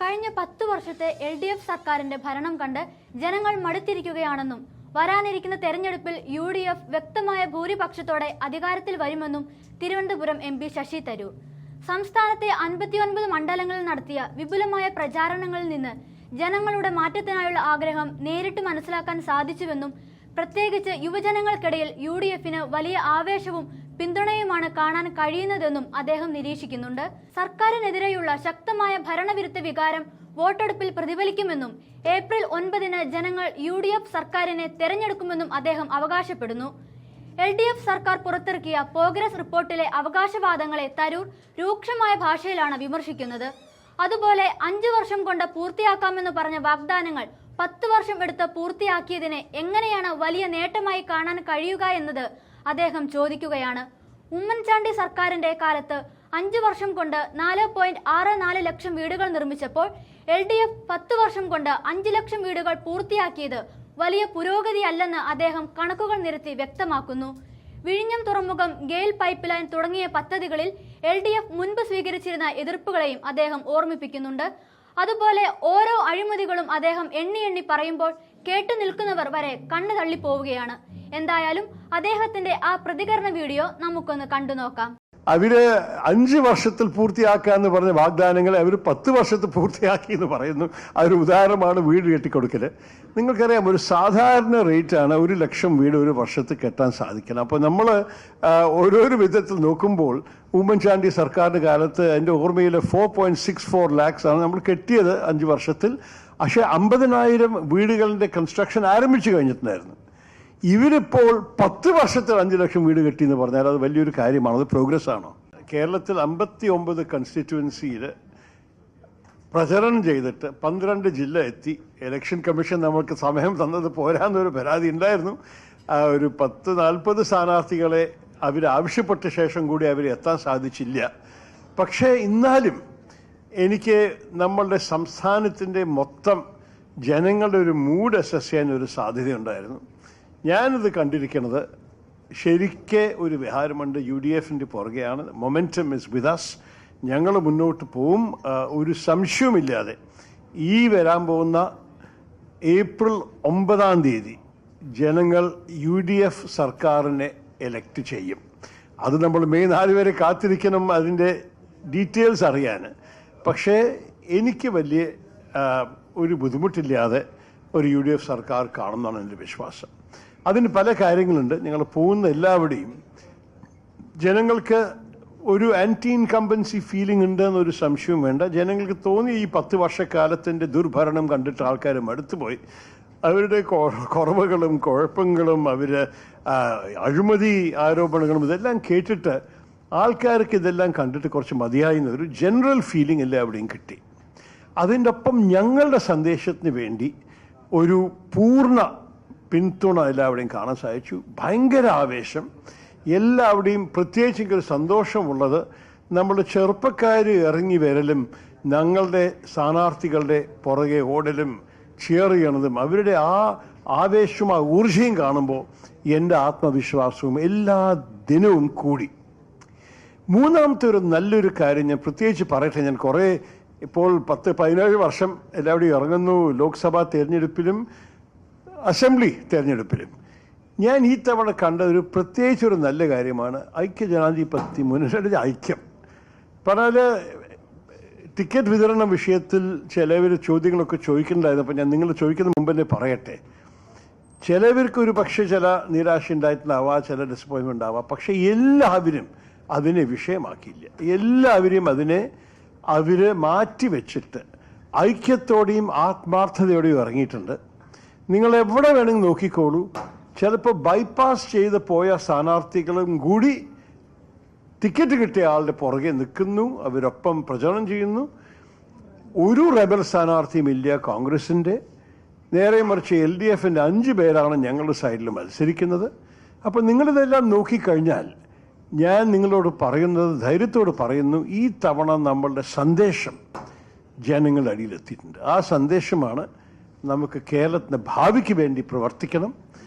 കഴിഞ്ഞ 10 വർഷത്തെ LDF സർക്കാരിന്റെ ഭരണം കണ്ട് ജനങ്ങൾ മടുത്തിരിക്കുകയാണെന്നും വരാനിരിക്കുന്ന തെരഞ്ഞെടുപ്പിൽ UDF വ്യക്തമായ ഭൂരിപക്ഷത്തോടെ അധികാരത്തിൽ വരുമെന്നും തിരുവനന്തപുരം MP ശശി തരൂർ സംസ്ഥാനത്തെ 59 മണ്ഡലങ്ങളിൽ നടത്തിയ വിപുലമായ പ്രചാരണങ്ങളിൽ നിന്ന് ജനങ്ങളുടെ മാറ്റത്തിനായുള്ള ആഗ്രഹം നേരിട്ട് മനസ്സിലാക്കാൻ സാധിച്ചുവെന്നും പ്രത്യേകിച്ച് യുവജനങ്ങൾക്കിടയിൽ UDFന് വലിയ ആവേശവും പിന്തുണയുമാണ് കാണാൻ കഴിയുന്നതെന്നും അദ്ദേഹം നിരീക്ഷിക്കുന്നുണ്ട്. സർക്കാരിനെതിരെയുള്ള ശക്തമായ ഭരണവിരുദ്ധ വികാരം വോട്ടെടുപ്പിൽ പ്രതിഫലിക്കുമെന്നും ഏപ്രിൽ 9-ന് ജനങ്ങൾ UDF സർക്കാരിനെ തെരഞ്ഞെടുക്കുമെന്നും അദ്ദേഹം അവകാശപ്പെടുന്നു. LDF സർക്കാർ പുറത്തിറക്കിയ പ്രോഗ്രസ് റിപ്പോർട്ടിലെ അവകാശവാദങ്ങളെ തരൂർ രൂക്ഷമായ ഭാഷയിലാണ് വിമർശിക്കുന്നത്. അതുപോലെ 5 വർഷം കൊണ്ട് പൂർത്തിയാക്കാമെന്ന് പറഞ്ഞ വാഗ്ദാനങ്ങൾ 10 വർഷം എടുത്ത് പൂർത്തിയാക്കിയതിനെ എങ്ങനെയാണ് വലിയ നേട്ടമായി കാണാൻ കഴിയുക എന്നത് അദ്ദേഹം ചോദിക്കുകയാണ്. ഉമ്മൻചാണ്ടി സർക്കാരിന്റെ കാലത്ത് 5 വർഷം കൊണ്ട് 4.64 ലക്ഷം വീടുകൾ നിർമ്മിച്ചപ്പോൾ LDF 10 വർഷം കൊണ്ട് 5 ലക്ഷം വീടുകൾ പൂർത്തിയാക്കിയത് വലിയ പുരോഗതിയല്ലെന്ന് അദ്ദേഹം കണക്കുകൾ നിരത്തി വ്യക്തമാക്കുന്നു. വിഴിഞ്ഞം തുറമുഖം, ഗെയിൽ പൈപ്പ് ലൈൻ തുടങ്ങിയ പദ്ധതികളിൽ LDF മുൻപ് സ്വീകരിച്ചിരുന്ന എതിർപ്പുകളെയും അദ്ദേഹം ഓർമ്മിപ്പിക്കുന്നുണ്ട്. അതുപോലെ ഓരോ അഴിമതികളും അദ്ദേഹം എണ്ണി പറയുമ്പോൾ കേട്ടു നിൽക്കുന്നവർ വരെ കണ്ണു തള്ളിപ്പോവുകയാണ്. എന്തായാലും അദ്ദേഹത്തിന്റെ ആ പ്രതികരണ വീഡിയോ നമുക്കൊന്ന് കണ്ടു നോക്കാം. അവര് 5 വർഷത്തിൽ പൂർത്തിയാക്കാന്ന് പറഞ്ഞ വാഗ്ദാനങ്ങളെ അവർ 10 വർഷത്തിൽ പൂർത്തിയാക്കി എന്ന് പറയുന്നു. അതൊരു ഉദാഹരണമാണ് വീട് കെട്ടിക്കൊടുക്കല്. നിങ്ങൾക്കറിയാം, ഒരു സാധാരണ റേറ്റാണ് 1 ലക്ഷം വീട് ഒരു വർഷത്തിൽ കെട്ടാൻ സാധിക്കണം. അപ്പോൾ നമ്മൾ ഓരോരോ വിധത്തിൽ നോക്കുമ്പോൾ ഉമ്മൻചാണ്ടി സർക്കാരിന്റെ കാലത്ത് എൻ്റെ ഓർമ്മയിൽ 4.64 lakhs ആണ് നമ്മൾ കെട്ടിയത് 5 വർഷത്തിൽ. പക്ഷേ 50,000 വീടുകളുടെ കൺസ്ട്രക്ഷൻ ആരംഭിച്ചു കഴിഞ്ഞിട്ടുണ്ടായിരുന്നു. ഇവരിപ്പോൾ 10 വർഷത്തിൽ 5 ലക്ഷം വീട് കെട്ടി എന്ന് പറഞ്ഞാൽ അത് വലിയൊരു കാര്യമാണ്. അത് പ്രോഗ്രസ് ആണോ? കേരളത്തിൽ 59 കൺസ്റ്റിറ്റ്യുവൻസിയിൽ പ്രചരണം ചെയ്തിട്ട് 12 ജില്ല എത്തി. ഇലക്ഷൻ കമ്മീഷൻ നമുക്ക് സമയം തന്നത് പോരാന്നൊരു പരാതി ഉണ്ടായിരുന്നു. ഒരു 10-40 സ്ഥാനാർത്ഥികളെ ആവശ്യപ്പെട്ട ശേഷം കൂടി അവർ എത്താൻ സാധിച്ചില്ല. പക്ഷേ എന്നാലും എനിക്ക് നമ്മളുടെ സംസ്ഥാനത്തിൻ്റെ മൊത്തം ജനങ്ങളുടെ ഒരു മൂഡ് അസസ് ചെയ്യാൻ ഒരു സാധ്യതയുണ്ടായിരുന്നു. ഞാനിത് കണ്ടിരിക്കുന്നത് ശരിക്ക് ഒരു വിഹാരമുണ്ട്. UDFന്റെ പുറകെയാണ്. Momentum is with us. ഞങ്ങൾ മുന്നോട്ട് പോവും, ഒരു സംശയവുമില്ലാതെ. ഈ വരാൻ പോകുന്ന ഏപ്രിൽ 9 ജനങ്ങൾ UDF സർക്കാരിനെ എലക്ട് ചെയ്യും. അത് നമ്മൾ മെയ് 4 വരെ കാത്തിരിക്കണം അതിൻ്റെ ഡീറ്റെയിൽസ് അറിയാൻ. പക്ഷേ എനിക്ക് വലിയ ഒരു ബുദ്ധിമുട്ടില്ലാതെ ഒരു UDF സർക്കാർ കാണുന്നതാണ് എൻ്റെ വിശ്വാസം. അതിന് പല കാര്യങ്ങളുണ്ട്. നിങ്ങൾ പോകുന്ന എല്ലാവരുടെയും ജനങ്ങൾക്ക് ഒരു ആൻറ്റി ഇൻകംബൻസി ഫീലിംഗ് ഉണ്ട് എന്നൊരു സംശയവും വേണ്ട. ജനങ്ങൾക്ക് തോന്നി ഈ 10 വർഷക്കാലത്തിൻ്റെ ദുർഭരണം കണ്ടിട്ട് ആൾക്കാർ മടുത്തുപോയി. അവരുടെ കുറവുകളും കുഴപ്പങ്ങളും അഴിമതി ആരോപണങ്ങളും ഇതെല്ലാം കേട്ടിട്ട് ആൾക്കാർക്ക് ഇതെല്ലാം കണ്ടിട്ട് കുറച്ച് മതിയായി എന്നൊരു ജനറൽ ഫീലിംഗ് എല്ലാവിടെയും കിട്ടി. അതിൻ്റെ ഒപ്പം ഞങ്ങളുടെ സന്ദേശത്തിന് വേണ്ടി ഒരു പൂർണ്ണ പിന്തുണ എല്ലാവരുടെയും കാണാൻ സാധിച്ചു. ഭയങ്കര ആവേശം എല്ലാവരുടെയും. പ്രത്യേകിച്ച് ഒരു സന്തോഷമുള്ളത് നമ്മുടെ ചെറുപ്പക്കാർ ഇറങ്ങി വരലും ഞങ്ങളുടെ സ്ഥാനാർത്ഥികളുടെ പുറകെ ഓടലും ചിയർ ചെയ്യണതും അവരുടെ ആ ആവേശവും ആ ഊർജയും കാണുമ്പോൾ എൻ്റെ ആത്മവിശ്വാസവും എല്ലാ ദിനവും കൂടി. മൂന്നാമത്തെ ഒരു നല്ലൊരു കാര്യം ഞാൻ പ്രത്യേകിച്ച് പറയട്ടെ. ഞാൻ കുറേ ഇപ്പോൾ 10-17 വർഷം എല്ലാവരുടെയും ഇറങ്ങുന്നു. ലോക്സഭാ തെരഞ്ഞെടുപ്പിലും അസംബ്ലി തെരഞ്ഞെടുപ്പിലും ഞാൻ ഈ തവണ കണ്ട ഒരു പ്രത്യേകിച്ചൊരു നല്ല കാര്യമാണ് ഐക്യജനാധിപത്യ മുന്നണിയുടെ ഐക്യം. പറഞ്ഞാൽ ടിക്കറ്റ് വിതരണ വിഷയത്തിൽ ചിലവർ ചോദ്യങ്ങളൊക്കെ ചോദിക്കുന്നുണ്ടായിരുന്നു. അപ്പം ഞാൻ നിങ്ങൾ ചോദിക്കുന്ന മുമ്പ് തന്നെ പറയട്ടെ, ചിലവർക്ക് ഒരു പക്ഷേ ചില നിരാശ ഉണ്ടായിട്ടുണ്ടാവാം, ചില ഡിസപ്പോയിൻമെൻ്റ് ഉണ്ടാവാം. പക്ഷേ എല്ലാവരും അതിനെ വിഷയമാക്കിയില്ല. എല്ലാവരും അവർ മാറ്റിവെച്ചിട്ട് ഐക്യത്തോടെയും ആത്മാർത്ഥതയോടെയും ഇറങ്ങിയിട്ടുണ്ട്. നിങ്ങൾ എവിടെ വേണമെങ്കിൽ നോക്കിക്കോളൂ. ചിലപ്പോൾ ബൈപ്പാസ് ചെയ്ത് പോയ സ്ഥാനാർത്ഥികളും കൂടി ടിക്കറ്റ് കിട്ടിയ ആളുടെ പുറകെ നിൽക്കുന്നു, അവരൊപ്പം പ്രചരണം ചെയ്യുന്നു. ഒരു റെബൽ സ്ഥാനാർത്ഥിയും ഇല്ല കോൺഗ്രസിൻ്റെ. നേരെ മറിച്ച് LDFന്റെ 5 പേരാണ് ഞങ്ങളുടെ സൈഡിൽ മത്സരിക്കുന്നത്. അപ്പോൾ നിങ്ങളിതെല്ലാം നോക്കിക്കഴിഞ്ഞാൽ ഞാൻ നിങ്ങളോട് പറയുന്നത്, ധൈര്യത്തോട് പറയുന്നു, ഈ തവണ നമ്മളുടെ സന്ദേശം ജനങ്ങളുടെ അടിയിലെത്തിയിട്ടുണ്ട്. ആ സന്ദേശമാണ് നമുക്ക് കേരളത്തിൻ്റെ ഭാവിക്ക് വേണ്ടി പ്രവർത്തിക്കണം.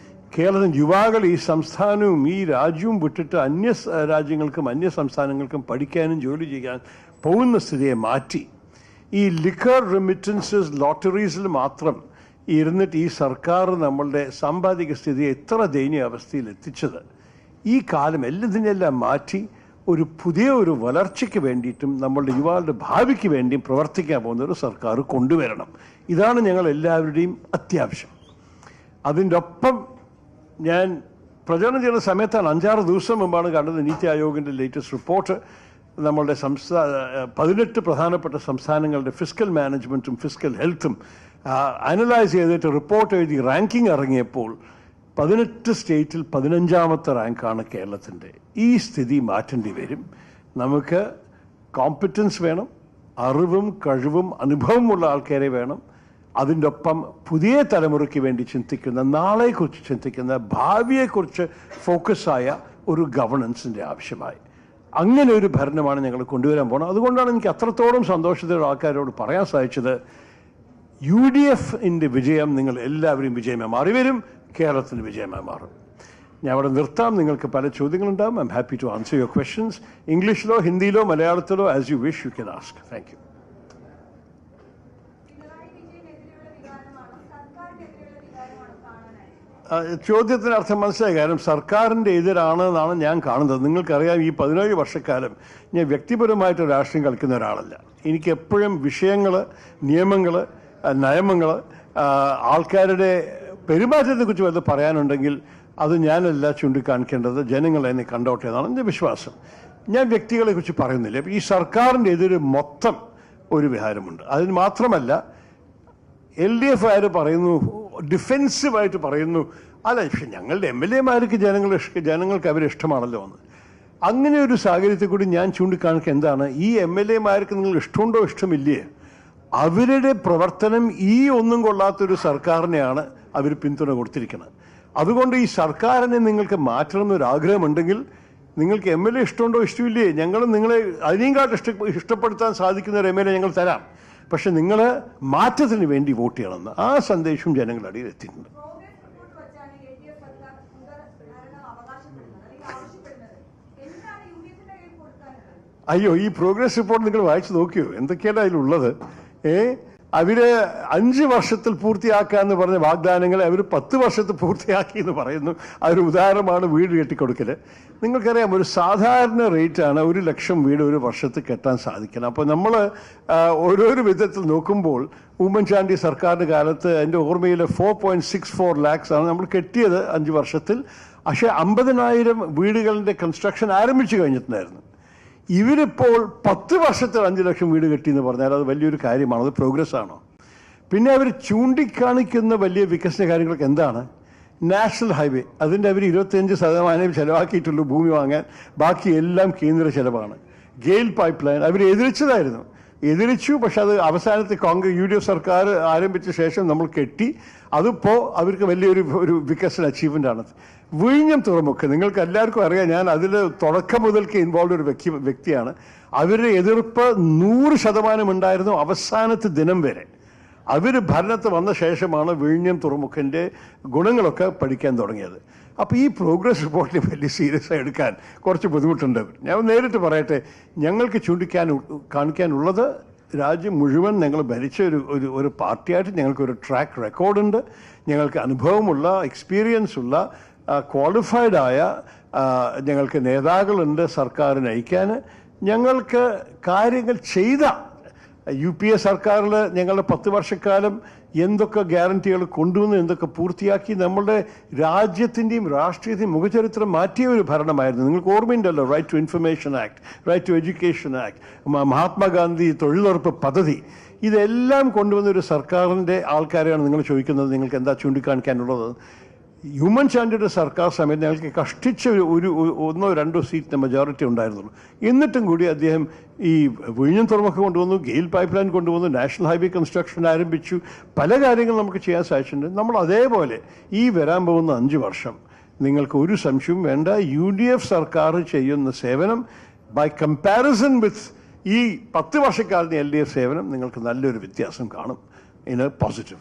കേരളത്തിൻ്റെ യുവാക്കൾ ഈ സംസ്ഥാനവും ഈ രാജ്യവും വിട്ടിട്ട് അന്യ രാജ്യങ്ങൾക്കും അന്യ സംസ്ഥാനങ്ങൾക്കും പഠിക്കാനും ജോലി ചെയ്യാൻ പോകുന്ന സ്ഥിതിയെ മാറ്റി ഈ ലിക്കർ റെമിറ്റൻസസ് ലോട്ടറീസിൽ മാത്രം ഇരുന്നിട്ട് ഈ സർക്കാർ നമ്മളുടെ സാമ്പത്തിക സ്ഥിതിയെ എത്ര ദയനീയ അവസ്ഥയിൽ എത്തിച്ചത്. ഈ കാലം എല്ലാത്തിനെല്ലാം മാറ്റി ഒരു പുതിയ ഒരു വളർച്ചയ്ക്ക് വേണ്ടിയിട്ടും നമ്മളുടെ യുവാക്കളുടെ ഭാവിക്ക് വേണ്ടിയും പ്രവർത്തിക്കാൻ പോകുന്ന ഒരു സർക്കാർ കൊണ്ടുവരണം. ഇതാണ് ഞങ്ങൾ എല്ലാവരുടെയും അത്യാവശ്യം. അതിൻ്റെ ഒപ്പം ഞാൻ പ്രചരണം ചെയ്യുന്ന സമയത്താണ് 5-6 ദിവസം മുമ്പാണ് കണ്ടത് നീതി ആയോഗിൻ്റെ ലേറ്റസ്റ്റ് റിപ്പോർട്ട്. നമ്മളുടെ 18 പ്രധാനപ്പെട്ട സംസ്ഥാനങ്ങളുടെ ഫിസ്ക്കൽ മാനേജ്മെൻറ്റും ഫിസ്ക്കൽ ഹെൽത്തും അനലൈസ് ചെയ്തിട്ട് റിപ്പോർട്ട് എഴുതി റാങ്കിങ് ഇറങ്ങിയപ്പോൾ 18 സ്റ്റേറ്റിൽ 15ാമത്തെ റാങ്കാണ് കേരളത്തിൻ്റെ. ഈ സ്ഥിതി മാറ്റേണ്ടി വരും. നമുക്ക് കോമ്പറ്റൻസ് വേണം, അറിവും കഴിവും അനുഭവമുള്ള ആൾക്കാരെ വേണം. അതിൻ്റെ ഒപ്പം പുതിയ തലമുറയ്ക്ക് വേണ്ടി ചിന്തിക്കുന്ന, നാളെക്കുറിച്ച് ചിന്തിക്കുന്ന, ഭാവിയെക്കുറിച്ച് ഫോക്കസായ ഒരു ഗവർണൻസിൻ്റെ ആവശ്യമായി. അങ്ങനെ ഒരു ഭരണമാണ് ഞങ്ങൾ കൊണ്ടുവരാൻ പോകുന്നത്. അതുകൊണ്ടാണ് എനിക്ക് അത്രത്തോളം സന്തോഷത്തോടെ ആൾക്കാരോട് പറയാൻ സാധിച്ചത്, UDFൻ്റെ വിജയം നിങ്ങൾ എല്ലാവരും വിജയമായി മാറി വരും, കേരളത്തിന് വിജയമായി മാറും. ഞാൻ അവിടെ നിർത്താം. നിങ്ങൾക്ക് പല ചോദ്യങ്ങളുണ്ടാകും. I am happy to answer your questions. ഇംഗ്ലീഷിലോ ഹിന്ദിയിലോ മലയാളത്തിലോ as you wish you can ask. Thank you. ചോദ്യത്തിന് അർത്ഥം മനസ്സിലായി. കാരണം സർക്കാരിൻ്റെ എതിരാണ് എന്നാണ് ഞാൻ കാണുന്നത്. നിങ്ങൾക്കറിയാം, ഈ 17 വർഷക്കാലം ഞാൻ വ്യക്തിപരമായിട്ട് രാഷ്ട്രീയം കളിക്കുന്ന ഒരാളല്ല. എനിക്ക് എപ്പോഴും വിഷയങ്ങൾ, നിയമങ്ങൾ, നിയമങ്ങൾ, ആൾക്കാരുടെ പെരുമാറ്റത്തെക്കുറിച്ച് വല്ലതും പറയാനുണ്ടെങ്കിൽ അത് ഞാനല്ല ചൂണ്ടിക്കാണിക്കേണ്ടത്, ജനങ്ങൾ എന്നെ കണ്ടോട്ടെ എന്നാണ് എൻ്റെ വിശ്വാസം. ഞാൻ വ്യക്തികളെക്കുറിച്ച് പറയുന്നില്ല. ഈ സർക്കാരിൻ്റെ എതിര് മൊത്തം ഒരു വിഹാരമുണ്ട്. അതിന് മാത്രമല്ല, LDF ആര് പറയുന്നു, ഡിഫെൻസീവായിട്ട് പറയുന്നു, അല്ല പക്ഷെ ഞങ്ങളുടെ MLA-മാർക്ക് ജനങ്ങൾക്ക് അവരെ ഇഷ്ടമാണല്ലോ എന്ന്. അങ്ങനെ ഒരു സാഹചര്യത്തിൽ കൂടി ഞാൻ ചൂണ്ടിക്കാണിക്കുക എന്താണ്, ഈ MLA-മാർക്ക് നിങ്ങൾ ഇഷ്ടമുണ്ടോ ഇഷ്ടമില്ലേ, അവരുടെ പ്രവർത്തനം ഈ ഒന്നും കൊള്ളാത്തൊരു സർക്കാരിനെയാണ് അവർ പിന്തുണ കൊടുത്തിരിക്കുന്നത്. അതുകൊണ്ട് ഈ സർക്കാരിനെ നിങ്ങൾക്ക് മാറ്റണം എന്നൊരാഗ്രഹമുണ്ടെങ്കിൽ നിങ്ങൾക്ക് MLA ഇഷ്ടമുണ്ടോ ഇഷ്ടമില്ലേ, ഞങ്ങൾ നിങ്ങളെ അതിനേക്കാട്ട് ഇഷ്ടപ്പെടുത്താൻ സാധിക്കുന്ന ഒരു MLA ഞങ്ങൾ തരാം. പക്ഷെ നിങ്ങൾ മാറ്റത്തിന് വേണ്ടി വോട്ട് ചെയ്യണമെന്ന് ആ സന്ദേശം ജനങ്ങളുടെ അടിയിൽ എത്തിയിട്ടുണ്ട്. അയ്യോ, ഈ പ്രോഗ്രസ് റിപ്പോർട്ട് നിങ്ങൾ വായിച്ചു നോക്കിയോ? എന്തൊക്കെയാണ് അതിലുള്ളത്? അവര് 5 വർഷത്തിൽ പൂർത്തിയാക്കാന്ന് പറഞ്ഞ വാഗ്ദാനങ്ങളെ അവർ 10 വർഷത്തിൽ പൂർത്തിയാക്കി എന്ന് പറയുന്നു. അതൊരു ഉദാഹരണമാണ് വീട് കെട്ടിക്കൊടുക്കല്. നിങ്ങൾക്കറിയാം, ഒരു സാധാരണ റേറ്റാണ് 1 ലക്ഷം വീട് ഒരു വർഷത്തിൽ കെട്ടാൻ സാധിക്കണം. അപ്പോൾ നമ്മൾ ഓരോരോ വിധത്തിൽ നോക്കുമ്പോൾ ഉമ്മൻചാണ്ടി സർക്കാരിൻ്റെ കാലത്ത് എൻ്റെ ഓർമ്മയിൽ 4.64 lakhs ആണ് നമ്മൾ കെട്ടിയത് 5 വർഷത്തിൽ. പക്ഷേ 50,000 വീടുകളുടെ കൺസ്ട്രക്ഷൻ ആരംഭിച്ചു കഴിഞ്ഞിട്ടുണ്ടായിരുന്നു. ഇവരിപ്പോൾ 10 വർഷത്തിൽ 5 ലക്ഷം വീട് കെട്ടിയെന്ന് പറഞ്ഞാൽ അത് വലിയൊരു കാര്യമാണ്. അത് പ്രോഗ്രസ് ആണോ? പിന്നെ അവർ ചൂണ്ടിക്കാണിക്കുന്ന വലിയ വികസന കാര്യങ്ങൾക്ക് എന്താണ്? നാഷണൽ ഹൈവേ, അതിൻ്റെ അവർ 25% ചിലവാക്കിയിട്ടുള്ളൂ ഭൂമി വാങ്ങാൻ, ബാക്കി എല്ലാം കേന്ദ്ര ചിലവാണ്. ഗെയിൽ പൈപ്പ് ലൈൻ അവർ എതിരിച്ചു. പക്ഷെ അത് അവസാനത്തെ UDF സർക്കാർ ആരംഭിച്ച ശേഷം നമ്മൾ കെട്ടി. അതിപ്പോൾ അവർക്ക് വലിയൊരു വികസന അച്ചീവ്മെൻ്റ് ആണ്. വിഴിഞ്ഞം തുറമുഖം നിങ്ങൾക്ക് എല്ലാവർക്കും അറിയാം, ഞാൻ അതിൽ തുടക്കം മുതൽക്ക് ഇൻവോൾവ് ഒരു വ്യക്തിയാണ്. അവരുടെ എതിർപ്പ് 100% ഉണ്ടായിരുന്നു അവസാനത്തെ ദിനം വരെ. അവർ ഭരണത്ത് വന്ന ശേഷമാണ് വിഴിഞ്ഞം തുറമുഖൻ്റെ ഗുണങ്ങളൊക്കെ പഠിക്കാൻ തുടങ്ങിയത്. അപ്പോൾ ഈ പ്രോഗ്രസ് റിപ്പോർട്ടിനെ വലിയ സീരിയസ് ആയി എടുക്കാൻ കുറച്ച് ബുദ്ധിമുട്ടുണ്ട്. ഞാൻ നേരിട്ട് പറയട്ടെ, ഞങ്ങൾക്ക് കാണിക്കാനുള്ളത് രാജ്യം മുഴുവൻ ഞങ്ങൾ ഭരിച്ച ഒരു പാർട്ടിയായിട്ട് ഞങ്ങൾക്കൊരു ട്രാക്ക് റെക്കോർഡുണ്ട്. ഞങ്ങൾക്ക് അനുഭവമുള്ള, എക്സ്പീരിയൻസ് ഉള്ള, ക്വാളിഫൈഡ് ആയ ഞങ്ങൾക്ക് നേതാക്കളുണ്ട് സർക്കാർ നയിക്കാൻ. ഞങ്ങൾക്ക് കാര്യങ്ങൾ ചെയ്ത UPA സർക്കാരിൽ ഞങ്ങളുടെ 10 വർഷക്കാലം എന്തൊക്കെ ഗ്യാരണ്ടികൾ കൊണ്ടുവന്നു, എന്തൊക്കെ പൂർത്തിയാക്കി, നമ്മളുടെ രാജ്യത്തിൻ്റെയും രാഷ്ട്രീയത്തിൻ്റെയും മുഖചരിത്രം മാറ്റിയ ഒരു ഭരണമായിരുന്നു. നിങ്ങൾക്ക് ഓർമ്മയുണ്ടല്ലോ, right to information act, right to education act, Mahatma Gandhi തൊഴിലുറപ്പ് പദ്ധതി, ഇതെല്ലാം കൊണ്ടുവന്ന ഒരു സർക്കാരിൻ്റെ ആൾക്കാരെയാണ് നിങ്ങൾ ചോദിക്കുന്നത് നിങ്ങൾക്ക് എന്താ ചൂണ്ടിക്കാണിക്കാനുള്ളത്. ഉമ്മൻചാണ്ടിയുടെ സർക്കാർ സമയത്ത് ഞങ്ങൾക്ക് കഷ്ടിച്ച ഒരു 1-2 സീറ്റിൻ്റെ മെജോറിറ്റി ഉണ്ടായിരുന്നുള്ളൂ. എന്നിട്ടും കൂടി അദ്ദേഹം ഈ വിഴിഞ്ഞം തുറമുഖം കൊണ്ടുവന്നു, ഗെയിൽ പൈപ്പ് ലൈൻ കൊണ്ടുവന്നു, നാഷണൽ ഹൈവേ കൺസ്ട്രക്ഷൻ ആരംഭിച്ചു, പല കാര്യങ്ങളും നമുക്ക് ചെയ്യാൻ സാധിച്ചിട്ടുണ്ട്. നമ്മൾ അതേപോലെ ഈ വരാൻ പോകുന്ന 5 വർഷം നിങ്ങൾക്ക് ഒരു സംശയവും വേണ്ട, UDF സർക്കാർ ചെയ്യുന്ന സേവനം ബൈ കമ്പാരിസൺ വിത്ത് ഈ 10 വർഷക്കാലത്തെ LDF സേവനം നിങ്ങൾക്ക് നല്ലൊരു വ്യത്യാസം കാണും. In A positive.